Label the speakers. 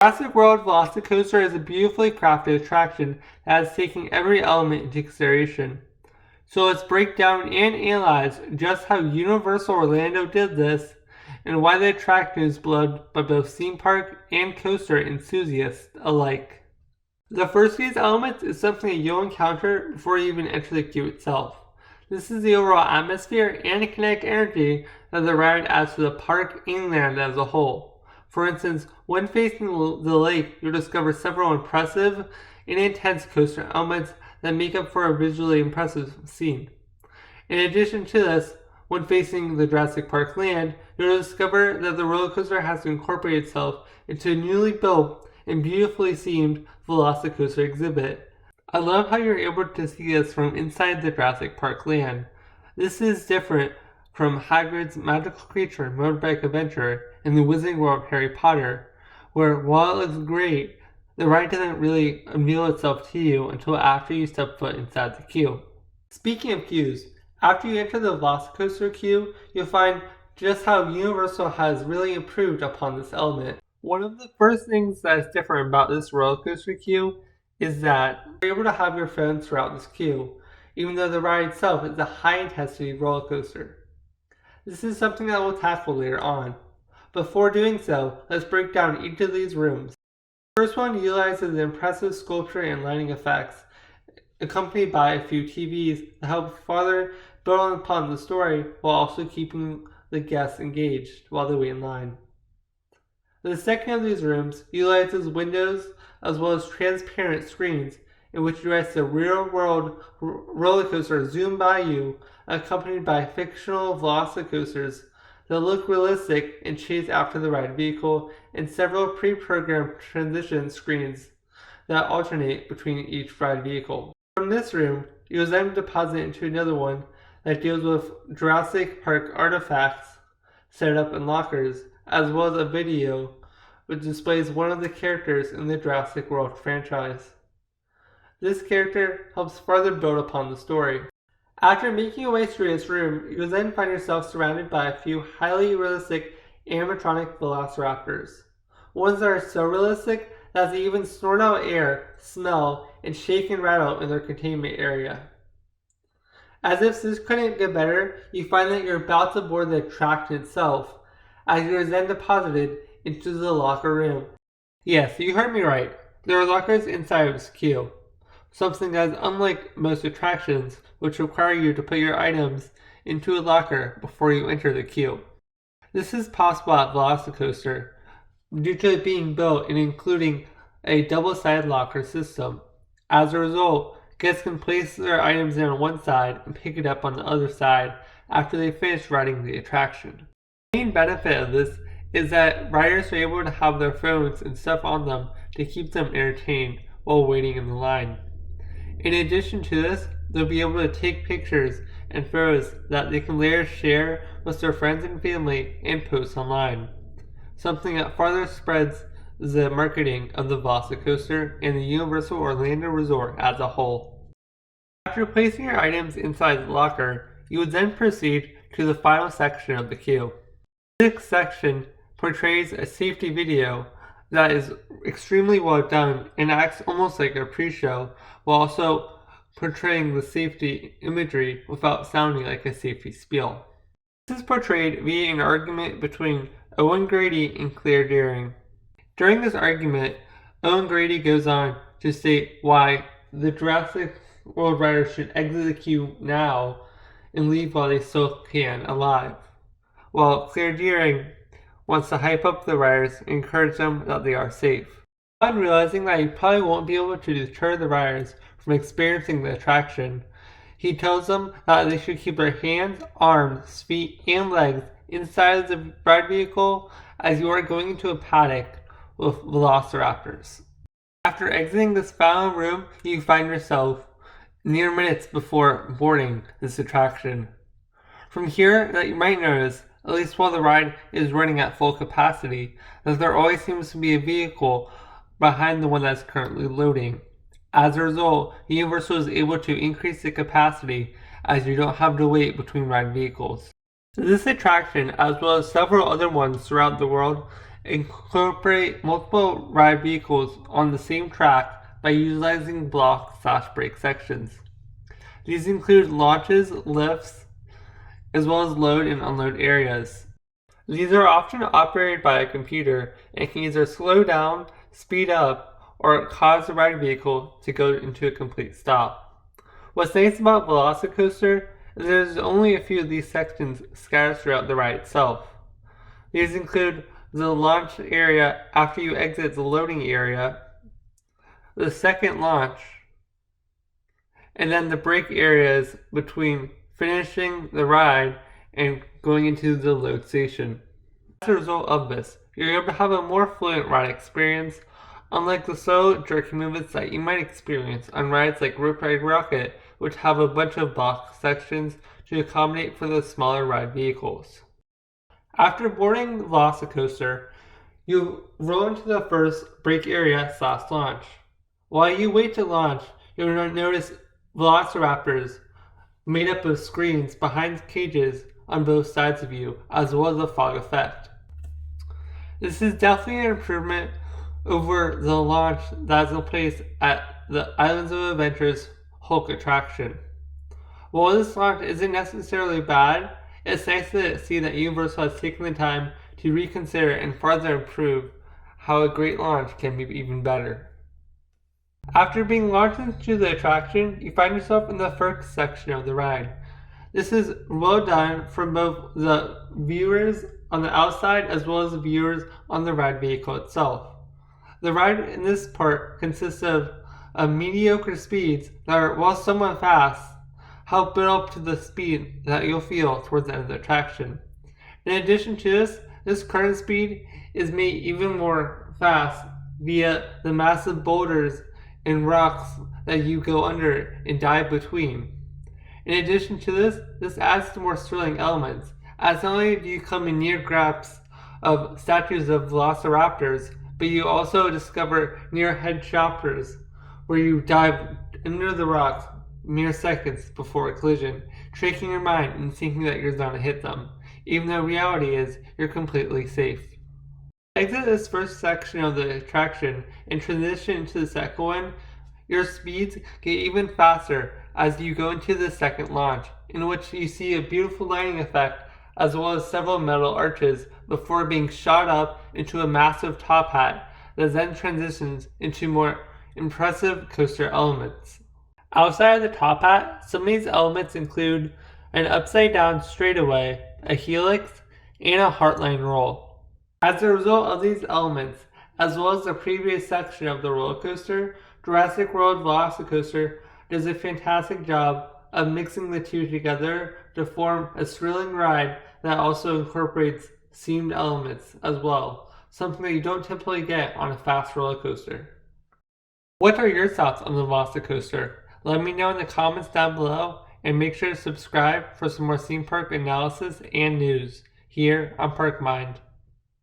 Speaker 1: Jurassic World Velocicoaster is a beautifully crafted attraction that has taken every element into consideration. So let's break down and analyze just how Universal Orlando did this and why the attraction is beloved by both theme park and coaster enthusiasts alike. The first of these elements is something that you'll encounter before you even enter the queue itself. This is the overall atmosphere and kinetic energy that the ride adds to the park and land as a whole. For instance, when facing the lake, you'll discover several impressive and intense coaster elements that make up for a visually impressive scene. In addition to this, when facing the Jurassic Park land, you'll discover that the roller coaster has to incorporate itself into a newly built and beautifully themed Velocicoaster exhibit. I love how you're able to see this from inside the Jurassic Park land. This is different from Hagrid's magical creature motorbike adventure in the Wizarding World of Harry Potter, where while it looks great, the ride doesn't really unveil itself to you until after you step foot inside the queue. Speaking of queues, after you enter the Velocicoaster queue, you'll find just how Universal has really improved upon this element. One of the first things that is different about this roller coaster queue is that you're able to have your phone throughout this queue, even though the ride itself is a high-intensity roller coaster. This is something that we'll tackle later on. Before doing so, let's break down each of these rooms. The first one utilizes the impressive sculpture and lighting effects, accompanied by a few TVs that help further build upon the story while also keeping the guests engaged while they wait in line. The second of these rooms utilizes windows as well as transparent screens in which you watch the real-world roller coaster zoom by you, accompanied by fictional velocicoasters that look realistic and chase after the ride vehicle, and several pre-programmed transition screens that alternate between each ride vehicle. From this room, you will then deposit into another one that deals with Jurassic Park artifacts set up in lockers, as well as a video which displays one of the characters in the Jurassic World franchise. This character helps further build upon the story. After making your way through this room, you will then find yourself surrounded by a few highly realistic animatronic velociraptors. Ones that are so realistic that they even snort out air, smell, and shake and rattle in their containment area. As if this couldn't get better, you find that you're about to board the attraction itself, as you are then deposited into the locker room. Yes, you heard me right. There are lockers inside of this queue. Something that is unlike most attractions, which require you to put your items into a locker before you enter the queue. This is possible at Velocicoaster due to it being built and including a double-sided locker system. As a result, guests can place their items in on one side and pick it up on the other side after they finish riding the attraction. The main benefit of this is that riders are able to have their phones and stuff on them to keep them entertained while waiting in the line. In addition to this, they'll be able to take pictures and photos that they can later share with their friends and family and post online, something that further spreads the marketing of the Velocicoaster and the Universal Orlando Resort as a whole. After placing your items inside the locker, you would then proceed to the final section of the queue. This section portrays a safety video that is extremely well done and acts almost like a pre-show while also portraying the safety imagery without sounding like a safety spiel. This is portrayed via an argument between Owen Grady and Claire Dearing. During this argument, Owen Grady goes on to state why the Jurassic World riders should exit the queue now and leave while they still can alive, while Claire Dearing wants to hype up the riders and encourage them that they are safe. Upon realizing that he probably won't be able to deter the riders from experiencing the attraction, he tells them that they should keep their hands, arms, feet, and legs inside of the ride vehicle as you are going into a paddock with velociraptors. After exiting this final room, you find yourself mere minutes before boarding this attraction. From here, that you might notice, at least while the ride is running at full capacity, that there always seems to be a vehicle behind the one that's currently loading. As a result, Universal is able to increase the capacity as you don't have to wait between ride vehicles. This attraction, as well as several other ones throughout the world, incorporate multiple ride vehicles on the same track by utilizing block/brake sections. These include launches, lifts, as well as load and unload areas. These are often operated by a computer and can either slow down, speed up, or cause the ride vehicle to go into a complete stop. What's nice about Velocicoaster is there's only a few of these sections scattered throughout the ride itself. These include the launch area after you exit the loading area, the second launch, and then the brake areas between finishing the ride and going into the load station. As a result of this, you're able to have a more fluent ride experience, unlike the slow, jerky movements that you might experience on rides like Rope Ride Rocket, which have a bunch of box sections to accommodate for the smaller ride vehicles. After boarding the Velocicoaster, you roll into the first brake area/launch. While you wait to launch, you'll notice velociraptors made up of screens behind cages on both sides of you, as well as a fog effect. This is definitely an improvement over the launch that's in place at the Islands of Adventure's Hulk attraction. While this launch isn't necessarily bad, it's nice to see that Universal has taken the time to reconsider and further improve how a great launch can be even better. After being launched into the attraction, you find yourself in the first section of the ride. This is well done from both the viewers on the outside as well as the viewers on the ride vehicle itself. The ride in this part consists of mediocre speeds that are, while somewhat fast, help build up to the speed that you'll feel towards the end of the attraction. In addition to this current speed is made even more fast via the massive boulders and rocks that you go under and dive between. In addition to this adds to more thrilling elements, as not only do you come in near grasp of statues of velociraptors, but you also discover near head choppers where you dive under the rocks mere seconds before a collision, tricking your mind and thinking that you're going to hit them, even though reality is you're completely safe. Exit this first section of the attraction and transition to the second one. Your speeds get even faster as you go into the second launch, in which you see a beautiful lighting effect as well as several metal arches before being shot up into a massive top hat that then transitions into more impressive coaster elements. Outside of the top hat, some of these elements include an upside down straightaway, a helix, and a heartline roll. As a result of these elements, as well as the previous section of the roller coaster, Jurassic World Velocicoaster does a fantastic job of mixing the two together to form a thrilling ride that also incorporates themed elements as well, something that you don't typically get on a fast roller coaster. What are your thoughts on the Velocicoaster? Let me know in the comments down below, and make sure to subscribe for some more theme park analysis and news here on Park Mind.